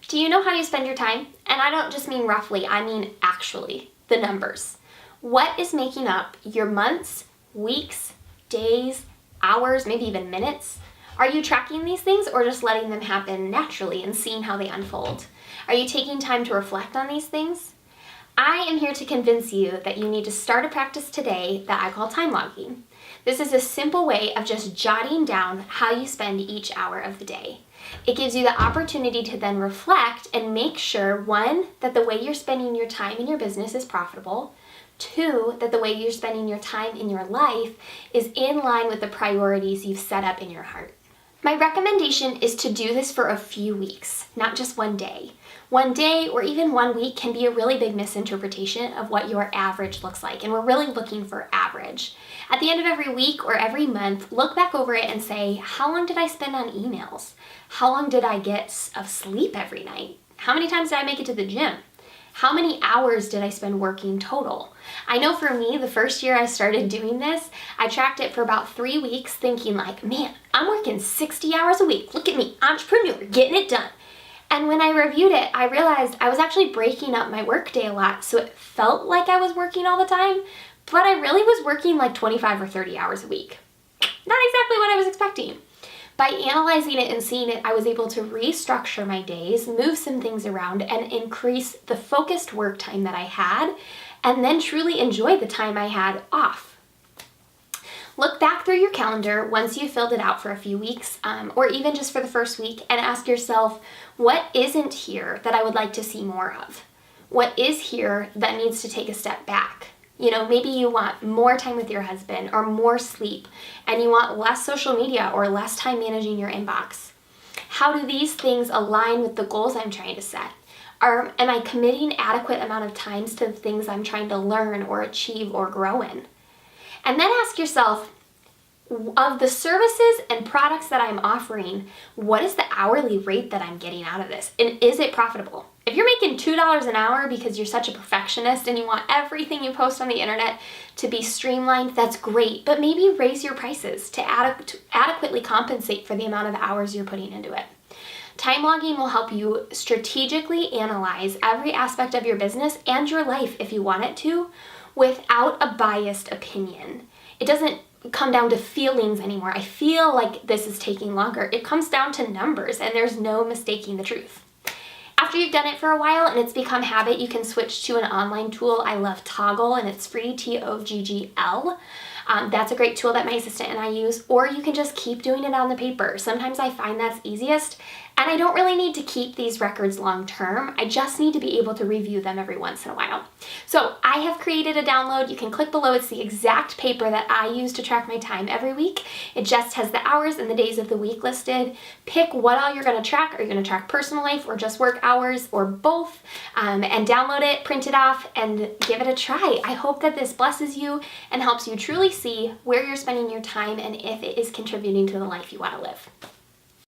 Do you know how you spend your time? And I don't just mean roughly, I mean actually, the numbers. What is making up your months, weeks, days, hours, maybe even minutes? Are you tracking these things or just letting them happen naturally and seeing how they unfold? Are you taking time to reflect on these things? I am here to convince you that you need to start a practice today that I call time logging. This is a simple way of just jotting down how you spend each hour of the day. It gives you the opportunity to then reflect and make sure, one, that the way you're spending your time in your business is profitable, two, that the way you're spending your time in your life is in line with the priorities you've set up in your heart. My recommendation is to do this for a few weeks, not just one day. One day or even 1 week can be a really big misinterpretation of what your average looks like, and we're really looking for average. At the end of every week or every month, look back over it and say, how long did I spend on emails? How long did I get of sleep every night? How many times did I make it to the gym? How many hours did I spend working total? I know for me, the first year I started doing this, I tracked it for about 3 weeks thinking like, man, I'm working 60 hours a week. Look at me, entrepreneur, getting it done. And when I reviewed it, I realized I was actually breaking up my workday a lot, so it felt like I was working all the time, but I really was working like 25 or 30 hours a week. Not exactly what I was expecting. By analyzing it and seeing it, I was able to restructure my days, move some things around, and increase the focused work time that I had, and then truly enjoy the time I had off. Look back through your calendar once you've filled it out for a few weeks, or even just for the first week, and ask yourself, what isn't here that I would like to see more of? What is here that needs to take a step back? You know, maybe you want more time with your husband or more sleep, and you want less social media or less time managing your inbox. How do these things align with the goals I'm trying to set? Am I committing adequate amount of times to the things I'm trying to learn or achieve or grow in? And then ask yourself, of the services and products that I'm offering, what is the hourly rate that I'm getting out of this? And is it profitable? If you're making $2 an hour because you're such a perfectionist and you want everything you post on the internet to be streamlined, that's great. But maybe raise your prices to adequately compensate for the amount of hours you're putting into it. Time logging will help you strategically analyze every aspect of your business and your life if you want it to, without a biased opinion. It doesn't come down to feelings anymore. I feel like this is taking longer. It comes down to numbers, and there's no mistaking the truth. After you've done it for a while and it's become habit, you can switch to an online tool. I love Toggl, and it's free, Toggl. That's a great tool that my assistant and I use, or you can just keep doing it on the paper. Sometimes I find that's easiest, and I don't really need to keep these records long term. I just need to be able to review them every once in a while. So I have created a download. You can click below. It's the exact paper that I use to track my time every week. It just has the hours and the days of the week listed. Pick what all you're going to track. Are you going to track personal life or just work hours or both? And download it, print it off, and give it a try. I hope that this blesses you and helps you truly see where you're spending your time and if it is contributing to the life you want to live.